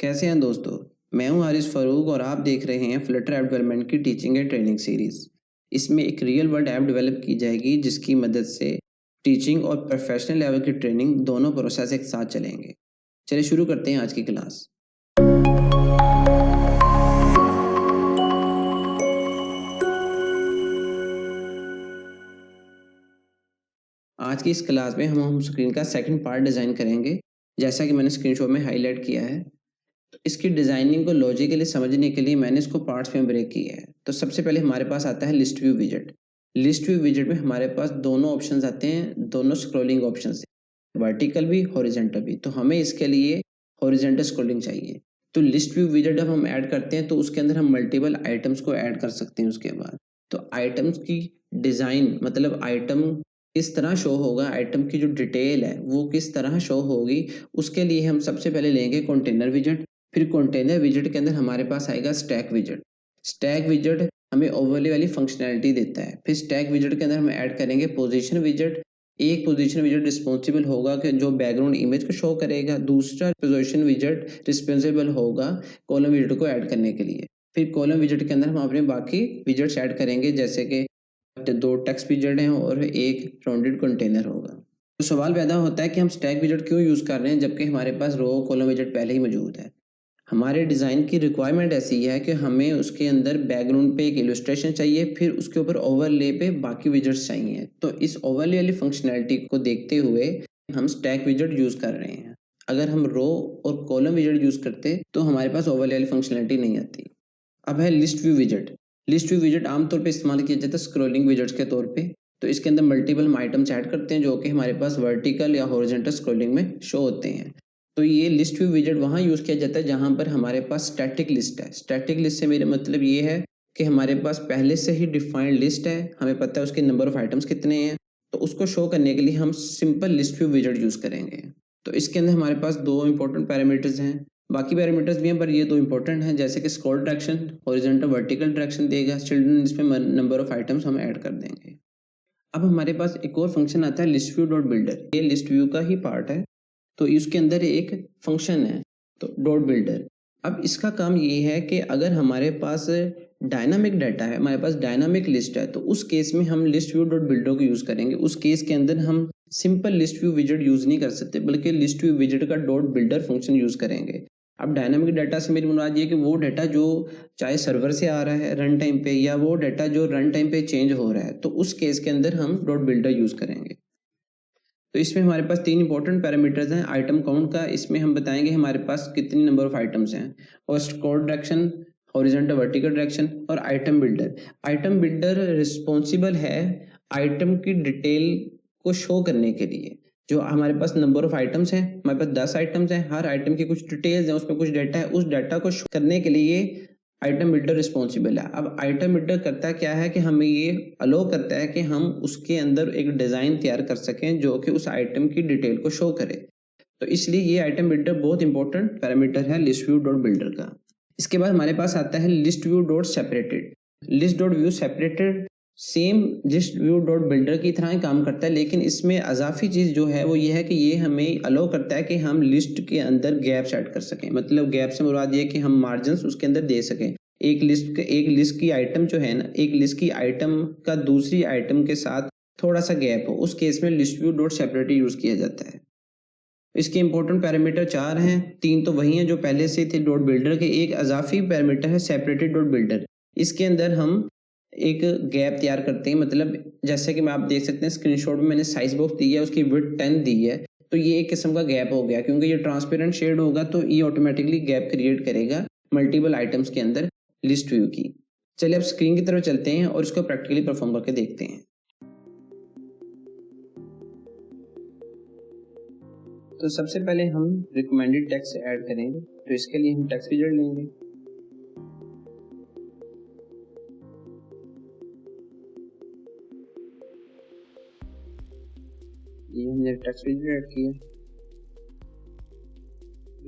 कैसे हैं दोस्तों। मैं हूं हारिस फ़ारूक और आप देख रहे हैं फ्लटर ऐप डेवलपमेंट की टीचिंग एंड ट्रेनिंग सीरीज़। इसमें एक रियल वर्ल्ड ऐप डेवलप की जाएगी जिसकी मदद से टीचिंग और प्रोफेशनल लेवल की ट्रेनिंग दोनों प्रोसेस एक साथ चलेंगे। चलिए शुरू करते हैं आज की क्लास। आज की इस क्लास में हम होम स्क्रीन का सेकंड पार्ट डिज़ाइन करेंगे, जैसा कि मैंने स्क्रीनशॉट में हाईलाइट किया है। तो इसकी डिज़ाइनिंग को लॉजिकली समझने के लिए मैंने इसको पार्ट्स में ब्रेक किया है। तो सबसे पहले हमारे पास आता है लिस्ट व्यू विजेट। लिस्ट व्यू विजेट में हमारे पास दोनों ऑप्शंस आते हैं, दोनों स्क्रॉलिंग ऑप्शंस हैं, वर्टिकल भी हॉरिजॉन्टल भी। तो हमें इसके लिए हॉरिजॉन्टल स्क्रॉलिंग चाहिए। तो लिस्ट व्यू विजेट जब हम ऐड करते हैं तो उसके अंदर हम मल्टीपल आइटम्स को ऐड कर सकते हैं। उसके बाद तो आइटम्स की डिज़ाइन मतलब आइटम किस तरह शो होगा, आइटम की जो डिटेल है वो किस तरह शो होगी, उसके लिए हम सबसे पहले लेंगे कंटेनर विजेट। फिर कंटेनर विजेट के अंदर हमारे पास आएगा स्टैक विजेट। स्टैक विजेट हमें ओवरले वाली फंक्शनैलिटी देता है। फिर स्टैक विजेट के अंदर हम ऐड करेंगे पोजीशन विजेट। एक पोजीशन विजेट रिस्पॉन्सिबल होगा कि जो बैकग्राउंड इमेज को शो करेगा, दूसरा पोजीशन विजेट रिस्पॉन्सिबल होगा कॉलम विजेट को ऐड करने के लिए। फिर कॉलम विजेट के अंदर हम अपने बाकी विजेट्स ऐड करेंगे, जैसे कि दो टेक्स्ट विजेट हैं और एक राउंडेड कंटेनर होगा। तो सवाल पैदा होता है कि हम स्टैक विजेट क्यों यूज़ कर रहे हैं जबकि हमारे पास रो कॉलम विजेट पहले ही मौजूद है। हमारे डिज़ाइन की रिक्वायरमेंट ऐसी है कि हमें उसके अंदर बैकग्राउंड पे एक इलस्ट्रेशन चाहिए, फिर उसके ऊपर ओवरले पे बाकी विजेट्स चाहिए। तो इस ओवरले वाली फंक्शनैलिटी को देखते हुए हम स्टैक विजेट यूज़ कर रहे हैं। अगर हम रो और कॉलम विजेट यूज़ करते तो हमारे पास ओवरले वाली फंक्शनैलिटी नहीं आती। अब है लिस्ट व्यू विजेट। लिस्ट व्यू विजेट आमतौर पे इस्तेमाल किया जाता है स्क्रॉलिंग विजेट्स के तौर पे। तो इसके अंदर मल्टीपल हम आइटम्स ऐड करते हैं जो कि हमारे पास वर्टिकल या हॉरिजॉन्टल स्क्रॉलिंग में शो होते हैं। तो ये लिस्ट व्यू विजेट वहाँ यूज़ किया जाता है जहाँ पर हमारे पास स्टैटिक लिस्ट है। स्टैटिक लिस्ट से मेरा मतलब ये है कि हमारे पास पहले से ही डिफाइंड लिस्ट है, हमें पता है उसके नंबर ऑफ आइटम्स कितने हैं। तो उसको शो करने के लिए हम सिंपल लिस्ट व्यू विजेट यूज़ करेंगे। तो इसके अंदर हमारे पास दो इंपॉर्टेंट पैरामीटर्स हैं, बाकी पैरामीटर्स भी हैं पर ये दो इंपॉर्टेंट हैं, जैसे कि scroll direction, horizontal vertical direction देगा, चिल्ड्रन इसमें नंबर ऑफ आइटम्स हम ऐड कर देंगे। अब हमारे पास एक और फंक्शन आता है लिस्ट व्यू डॉट बिल्डर। ये लिस्ट व्यू का ही पार्ट है। तो इसके अंदर एक फंक्शन है तो डॉट बिल्डर। अब इसका काम ये है कि अगर हमारे पास डायनामिक डाटा है, हमारे पास डायनामिक लिस्ट है, तो उस केस में हम लिस्ट व्यू डॉट बिल्डर को यूज़ करेंगे। उस केस के अंदर हम सिंपल लिस्ट व्यू विजेट यूज़ नहीं कर सकते बल्कि लिस्ट व्यू विजेट का डॉट बिल्डर फंक्शन यूज़ करेंगे। अब डायनामिक डाटा से मेरी मुराद ये कि वो डाटा जो चाहे सर्वर से आ रहा है रन टाइम पे या वो डाटा जो रन टाइम पे चेंज हो रहा है, तो उस केस के अंदर हम डॉट बिल्डर यूज़ करेंगे। तो इसमें हमारे पास तीन इंपॉर्टेंट पैरामीटर्स हैं। आइटम काउंट का इसमें हम बताएंगे हमारे पास कितनी नंबर ऑफ आइटम्स हैं, और scroll direction, horizontal vertical direction, और item builder. Item builder responsible है आइटम की डिटेल को शो करने के लिए। जो हमारे पास नंबर ऑफ आइटम्स हैं, हमारे पास 10 आइटम्स हैं, हर आइटम की कुछ डिटेल्स हैं, उसमें कुछ डाटा है, उस डाटा को शो करने के लिए आइटम बिल्डर रिस्पॉन्सिबल है। अब आइटम बिल्डर करता क्या है कि हमें ये अलो करता है कि हम उसके अंदर एक डिज़ाइन तैयार कर सकें जो कि उस आइटम की डिटेल को शो करे। तो इसलिए ये आइटम बिल्डर बहुत इंपॉर्टेंट पैरामीटर है लिस्ट व्यू डॉट बिल्डर का। इसके बाद हमारे पास आता है list view dot separated. List dot view separated same list view dot builder की तरह ही काम करता है, लेकिन इसमें अजाफी चीज़ जो है वो ये है कि ये हमें अलो करता है कि हम लिस्ट के अंदर गैप्स ऐड कर सकें। मतलब गैप से मुराद ये कि हम मार्जिन्स उसके अंदर दे सकें। एक लिस्ट की आइटम जो है ना, एक लिस्ट की आइटम का दूसरी आइटम के साथ थोड़ा सा गैप हो, उस केस में list view dot separated use किया जाता है। इसके इंपॉर्टेंट पैरामीटर 4 हैं, 3 तो वही हैं जो पहले से थे डॉट बिल्डर के, एक अज़ाफ़ी पैरामीटर है सेपरेटेड डॉट बिल्डर। इसके अंदर हम एक गैप तैयार करते हैं, मतलब जैसे कि मैं आप देख सकते हैं स्क्रीनशॉट में मैंने साइज़ बॉक्स दी है, उसकी विड्थ 10 दी है, तो ये एक किस्म का गैप हो गया क्योंकि ये ट्रांसपेरेंट शेड होगा तो ये ऑटोमेटिकली गैप क्रिएट करेगा मल्टीपल आइटम्स के अंदर लिस्ट व्यू की। चलिए अब स्क्रीन की तरफ चलते हैं और इसको प्रैक्टिकली परफॉर्म करके देखते हैं। तो सबसे पहले हम रिकमेंडेड टेक्स्ट ऐड करेंगे, तो इसके लिए हम टेक्स्ट विजेट लेंगे। ये हमने टेक्स्ट विजेट ऐड किया,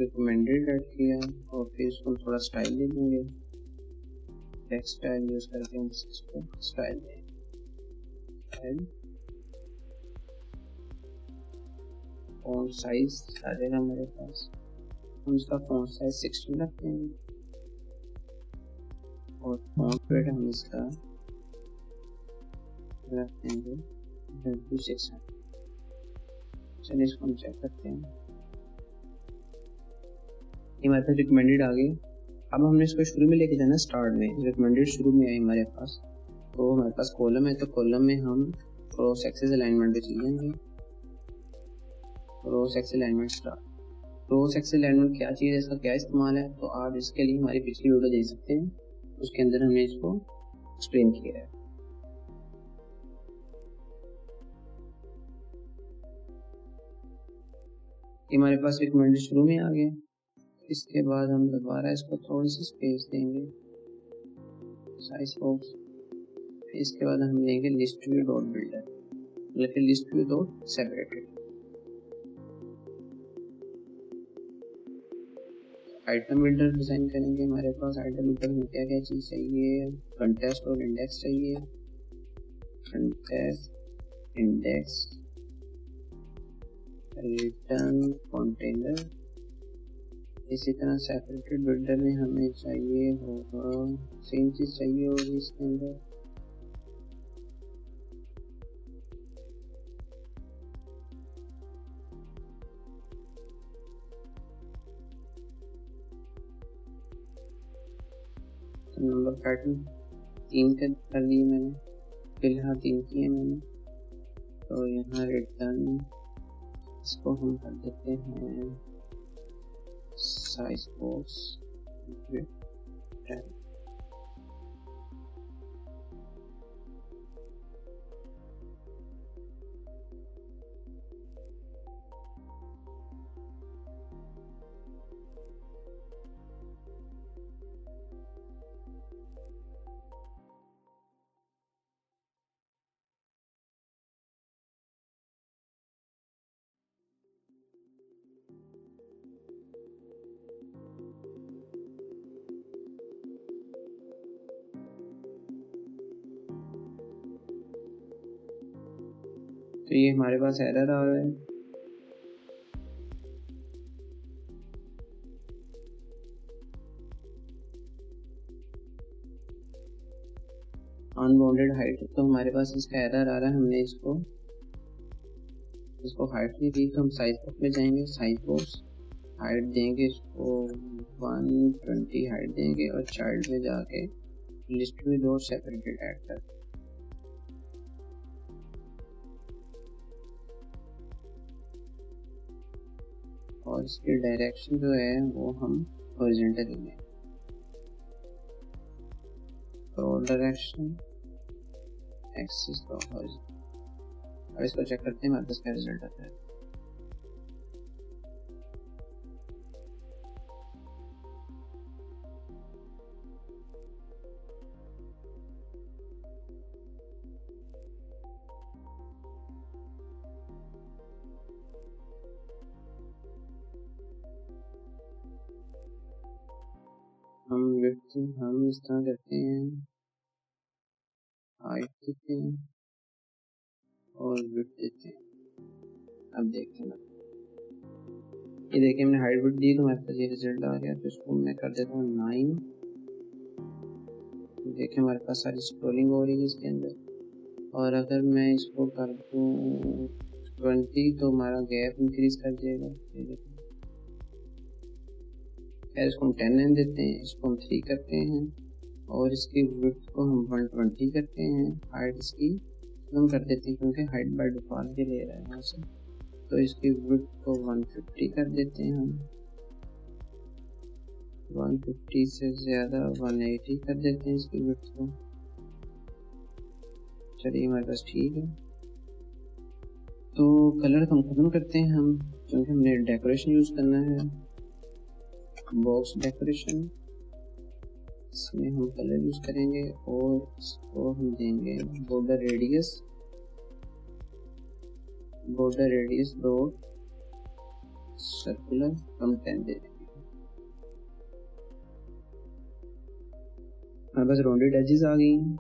रिकमेंडेड ऐड किया और फिर इसको थोड़ा स्टाइल दे देंगे। टेक्स्ट स्टाइल यूज करके हम इसको स्टाइल देंगे। फॉन्ट साइज आ जाएगा हमारे पास हम इसका फॉन्ट साइज 16 रखते हैं और फॉन्ट वेट हम इसका रख देंगे W600। चलिए इसको हम चेक करते हैं। ये हमारे पास रिकमेंडेड आ गई। अब हमने इसको शुरू में लेके जाना, स्टार्ट में रिकमेंडेड शुरू में आई हमारे पास। तो हमारे पास कॉलम है, तो कॉलम में हम क्रॉस एक्सिस अलाइनमेंट पे चल जाएंगे। Cross axis alignment start. Cross axis alignment क्या चीज़ है, इसका क्या इस्तेमाल है, तो आप इसके लिए हमारी पिछली वीडियो देख सकते हैं, उसके अंदर हमने इसको एक्सप्लेन किया है। हमारे पास रिकमेंडेड शुरू में आ गया। इसके बाद हम दोबारा इसको थोड़ी सी स्पेस देंगे, साइज बॉक्स। इसके बाद हम लेंगे लिस्ट व्यू डॉट बिल्डर, मतलब कि list view dot separated. Item builder design करेंगे। हमारे पास आइटम बिल्डर में क्या क्या चीज़ चाहिए, कंटेस्ट और इंडेक्स चाहिए। Contest, index, return, container. इसी तरह सेपरेटेड बिल्डर में हमें चाहिए होगा, सेम चीज़ चाहिए होगी इसके अंदर। नंबर पैटर्न 3 कर लिए मैंने, फिलहाल 3 किए मैंने। तो यहाँ रिटर्न, इसको हम कर देते हैं साइज बॉक्स रिटर्न। तो ये हमारे पास एरर आ रहा है। अनबाउंडेड हाइट, तो हमारे पास इसका एरर आ रहा है। हमने इसको हाइट नहीं दी, तो हम साइज बॉक्स में जाएंगे, साइज बॉक्स हाइट देंगे, इसको 120 हाइट देंगे और चाइल्ड में जाके लिस्ट में दो सेपरेटेड ऐड कर। और इसकी डायरेक्शन जो है वो हम हॉरिजॉन्टल लेंगे, तो डायरेक्शन एक्सिस तो हॉरिजॉन्टल। अब इसको चेक करते हैं हमारे पास क्या रिजल्ट आता है। हम इस तरह करते हैं, हाइट देते हैं और विड्थ देते हैं। अब देखते हैं, ये देखिए हमने हाइट विड्थ दी तो हमारे पास ये रिजल्ट आ गया। तो इसको मैं कर देता हूँ 9। देखिए हमारे पास सारी स्क्रॉलिंग हो रही है इसके अंदर। और अगर मैं इसको कर दूँ 20 तो हमारा गैप इंक्रीज कर जाएगा। खैर इसको हम 10 देते हैं, इसको हम 3 करते हैं और इसकी विड्थ को हम 120 करते हैं। हाइट इसकी कम कर देते हैं क्योंकि हाइट बाय डिफॉल्ट ही ले रहा है यहाँ से। तो इसकी विड्थ को 150 कर देते हैं हम, 150 से ज़्यादा 180 कर देते हैं इसकी विड्थ को। चलिए हमारे पास ठीक है। तो कलर हम खत्म करते हैं हम, क्योंकि हमने डेकोरेशन यूज़ करना है, बॉक्स डेकोरेशन। इसमें हम कलर यूज़ करेंगे और इसको हम देंगे बॉर्डर रेडियस, दो सर्कुलर हम 10 दे देंगे। हमारे पास राउंडेड एजेस आ गई हैं।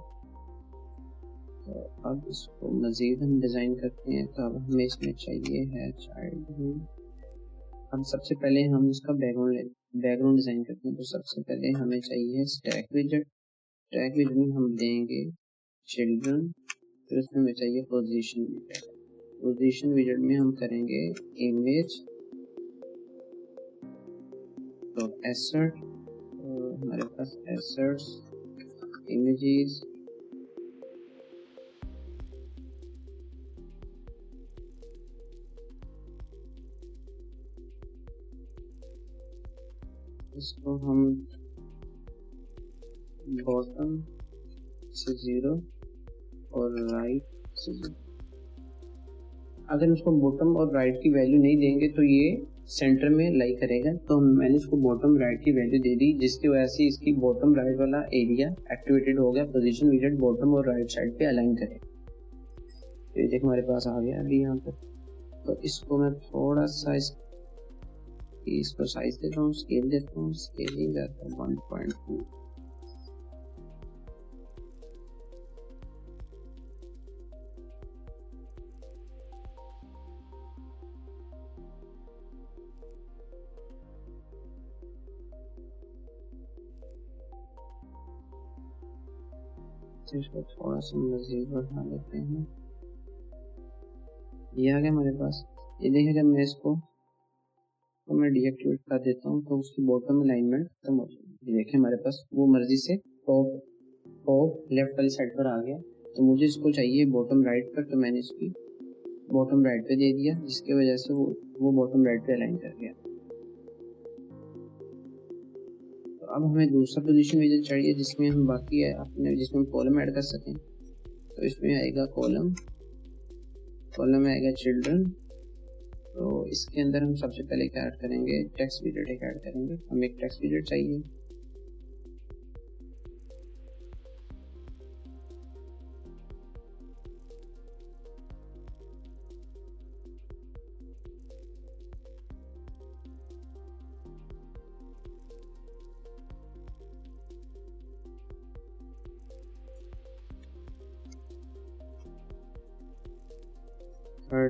तो अब इसको मज़ीद हम डिज़ाइन करते हैं। तो अब हमें इसमें चाहिए है चाइल्ड में अब सबसे पहले हम इसका बैकग्राउंड डिजाइन करते हैं। तो सबसे पहले हमें चाहिए स्टैक विजेट। स्टैक विजेट में हम देंगे चिल्ड्रन, फिर उसमें हमें चाहिए पोजीशन विजेट। पोजीशन विजेट में हम करेंगे इमेज तो एसर्ट, हमारे पास एसर्ट्स इमेजेस, इसको हम बॉटम से 0 और राइट से 0। अगर इसको बॉटम और राइट की वैल्यू नहीं देंगे तो ये सेंटर में लाई करेगा। तो मैंने इसको बॉटम राइट की वैल्यू दे दी, जिसकी वजह से इसकी बॉटम राइट वाला एरिया एक्टिवेटेड हो गया। पोजीशन विजेट बॉटम और राइट साइड पे अलाइन करे। तो ये देखो हमारे पास आ गया अभी यहाँ पर। तो इसको मैं थोड़ा सा इसको साइज देता हूँ, स्केल देता हूँ, स्केलिंग जाता है 1.2। इसको थोड़ा सा मजीद बढ़ा लेते हैं। ये आ गया हमारे पास। ये देखिए जब मैं इसको तो मैं डीएक्टिवेट कर देता हूँ तो उसकी बॉटम अलाइनमेंट खत्म हो जाएगी। ये देखिए हमारे पास वो मर्जी से टॉप लेफ्ट वाली साइड पर आ गया। तो मुझे इसको चाहिए बॉटम राइट पर, तो मैंने इसकी बॉटम राइट पे दे दिया, जिसकी वजह से वो बॉटम राइट पे अलाइन कर गया। तो अब हमें दूसरा पोजीशन विजेट चाहिए जिसमें हम बाकी है अपने जिसमें हम कॉलम ऐड कर सकें। तो इसमें आएगा कॉलम में आएगा चिल्ड्रन। तो इसके अंदर हम सबसे पहले क्या ऐड करेंगे, टेक्स्ट विजेट एक ऐड करेंगे। हमें एक टेक्स्ट विजेट चाहिए।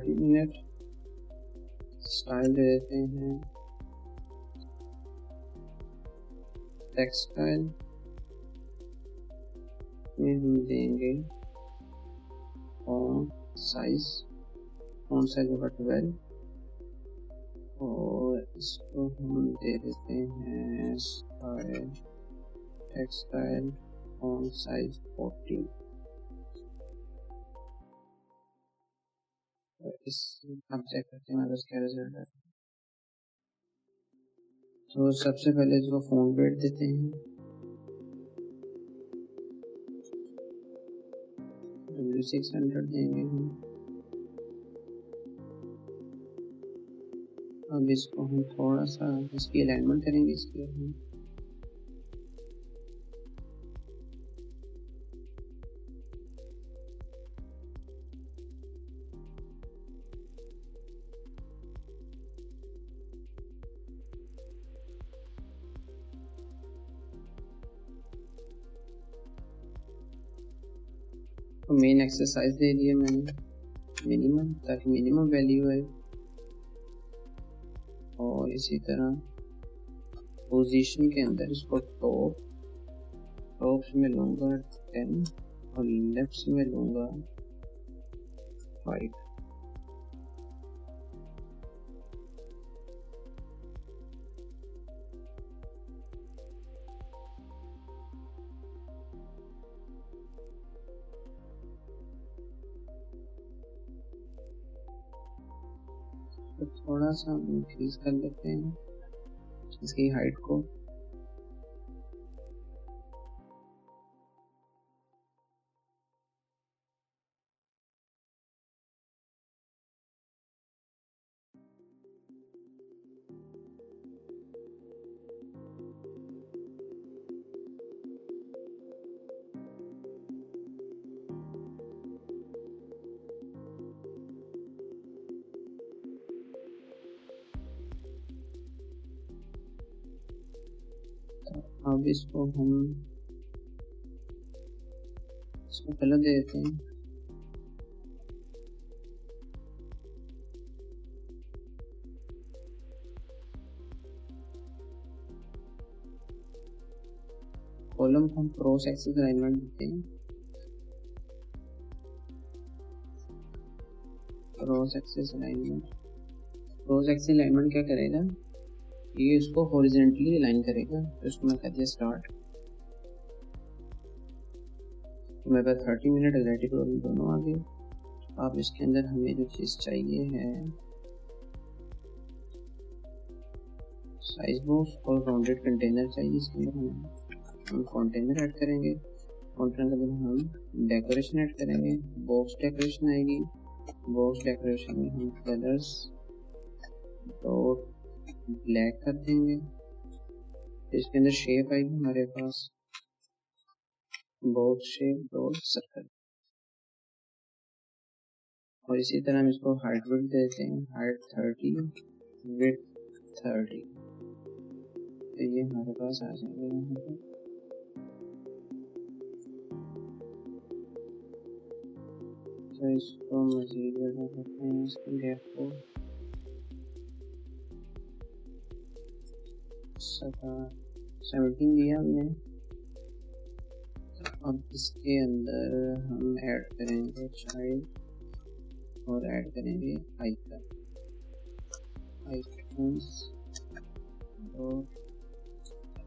मिनट स्टाइल दे देते हैं टेक्सटाइल में हम देंगे फॉन्ट साइज होगा 12 और इसको हम दे देते हैं स्टाइल टेक्सटाइल फॉन्ट साइज 14। इस हम चेक करते हैं हमारे क्या रिजल्ट है। तो सबसे पहले इसको फॉन्ट वेट देते हैं, W600 देंगे हम। अब इसको हम थोड़ा सा इसकी अलाइनमेंट करेंगे इसके हम। तो मेन एक्सरसाइज दे दिया मैंने मिनिमम, ताकि मिनिमम वैल्यू है। और इसी तरह पोजीशन के अंदर इसको टॉप में लूँगा 10 और लेफ्ट में लूँगा 5। तो थोड़ा सा इंक्रीज कर लेते हैं इसकी हाइट को। अब इसको हम इसको कलर दे देते हैं। कॉलम को हम क्रॉस एक्सिस अलाइनमेंट देते हैं। क्रॉस एक्सिस अलाइनमेंट क्या करेगा, ये इसको हॉरिजॉन्टली अलाइन करेगा। तो इसको मैं कर दिया स्टार्ट। तो मेरे पास 30 मिनट एग्जैक्टिव प्रॉब्लम दोनों आ गए। अब इसके अंदर हमें जो चीज़ चाहिए है साइज बॉक्स और राउंडेड कंटेनर चाहिए। इसके अंदर हम कंटेनर ऐड करेंगे। कंटेनर के अंदर हम डेकोरेशन ऐड करेंगे। बॉक्स डेकोरेशन आएगी। बॉक्स डेकोरेशन में हम कलर्स डॉट ब्लैक कर देंगे। इसके अंदर शेप आएगी हमारे पास बॉक्स शेप डॉट सर्कल। और इसी तरह हम इसको हाइट विड्थ देते हैं, हाइट 30 विड्थ 30। तो ये हमारे पास आ जाएगा यहाँ पे। तो इसको मजीद बढ़ा सकते हैं, इसके गैप को 17 दिया हमने। अब इसके अंदर हम ऐड करेंगे चाइल्ड और ऐड करेंगे आइकन्स और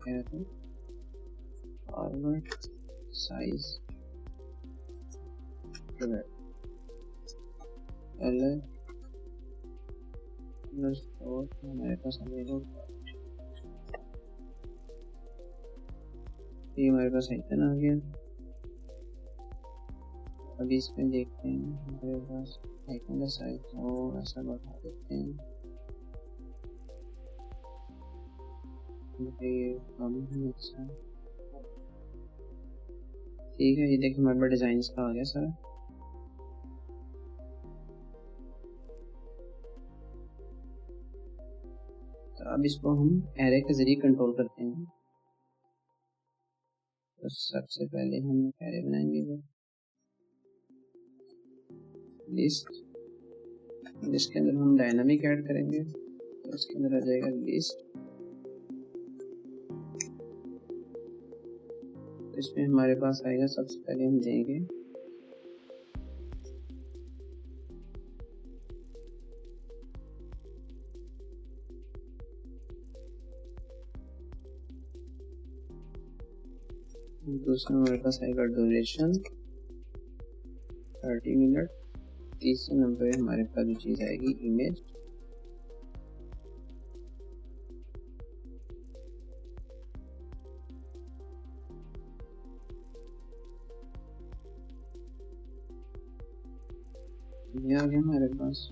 एरो फॉरवर्ड साइज कलर और हमारे पास अवेलेबल ये हमारे पास आइकन आ गया। अभी इसमें देखते हैं हमारे पास आइकन का साइज थोड़ा सा बढ़ा देते हैं। ये कम है, अच्छा ठीक है। ये देखिए हमारे पास डिजाइन का आ गया सारा। तो अब इसको हम एरे के जरिए कंट्रोल करते हैं। तो सबसे पहले हम एरे बनाएंगे वो लिस्ट के अंदर हम डायनामिक ऐड करेंगे। तो इसके अंदर आ जाएगा लिस्ट। तो इसमें हमारे पास आएगा, सबसे पहले हम देंगे दूसरा हमारे पास आएगा ड्यूरेशन 30 मिनट। तीसरे नंबर पे हमारे पास जो चीज़ आएगी इमेज। ये आ गया हमारे पास।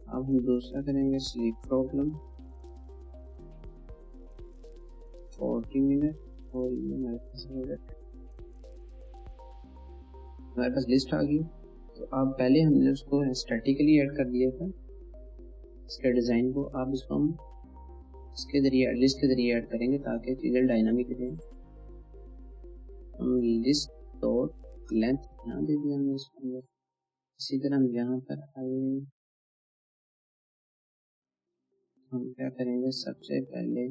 अब हम दूसरा करेंगे स्लीप प्रॉब्लम 40 मिनट। और ये हमारे पास लिस्ट आ गई। तो अब पहले हमने उसको स्टैटिकली ऐड कर दिया था इसके डिज़ाइन को। अब इसको हम इसके जरिए लिस्ट के जरिए ऐड करेंगे ताकि चीज़ें डायनामिक रहें। हम लिस्ट डॉट लेंथ यहाँ दे दिया हमने इसके अंदर। इसी तरह हम यहाँ पर आए, हम क्या करेंगे, सबसे पहले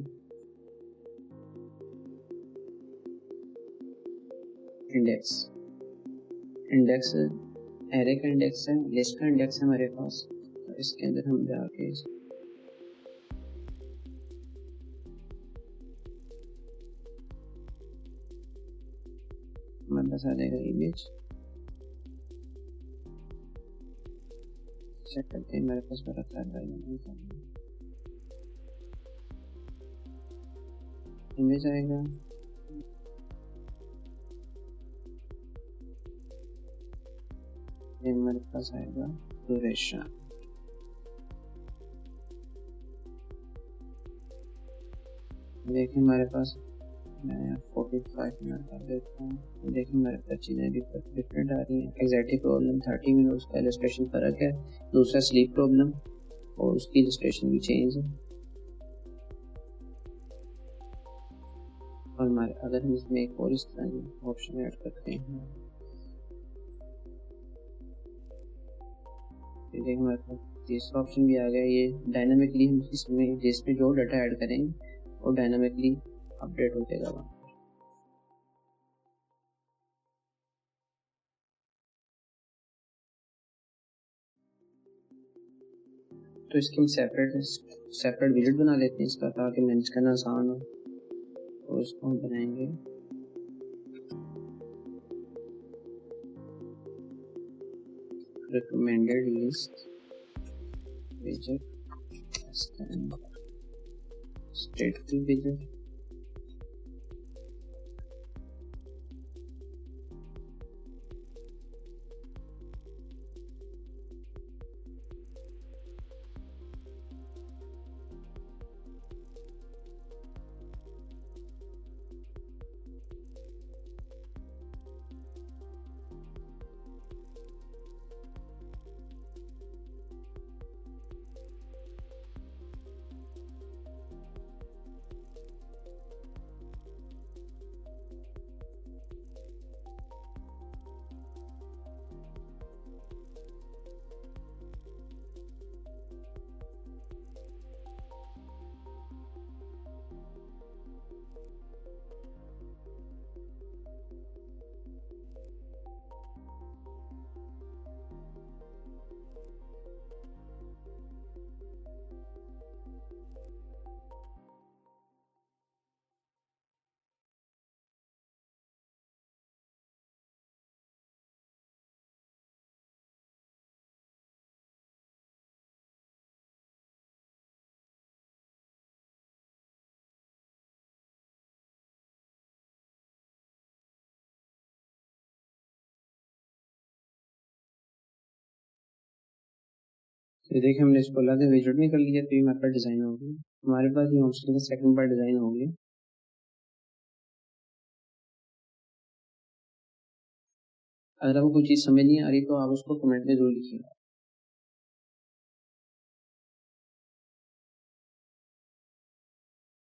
इंडेक्स एरे का इंडेक्स है, लिस्ट का इंडेक्स है हमारे पास। तो इसके अंदर हम जाके हमारे पास आ जाएगा इमेज। चेक करते हैं मेरे पास बड़ा कर रहा है, इमेज आएगा। ये हमारे पास आएगा ड्यूरेशन। देखिए हमारे पास मैं 45 मिनट कर देता हूँ। देखिए हमारे पास चीज़ें भी डिफरेंट आ रही हैं। एग्जैक्टिव प्रॉब्लम 30 मिनट, उसका इलस्ट्रेशन फर्क है। दूसरा स्लीप प्रॉब्लम और उसकी इलस्ट्रेशन भी चेंज है। और हमारे अगर हम इसमें एक और इस तरह ऑप्शन ऐड करते हैं, देखिए हमारे पास तीसरा ऑप्शन भी आ गया, ये डायनामिकली हम इसमें जिसमें जो डाटा ऐड करेंगे वो डायनामिकली अपडेट हो जाएगा वहाँ। तो इसकी हम सेपरेट विजिट बना लेते हैं इसका, ताकि मैनेज करना आसान हो। तो इसको हम बनाएंगे recommended list widget stateful widget। ये देखिए हमने इसको अलग विजिट नहीं कर लिया, तो ये हमारे पास डिजाइन हो गई। हमारे पास ये होम स्क्रीन का सेकंड पार्ट डिजाइन हो गया। अगर आपको कोई चीज़ समझ नहीं आ रही तो आप उसको कमेंट में जरूर लिखिएगा।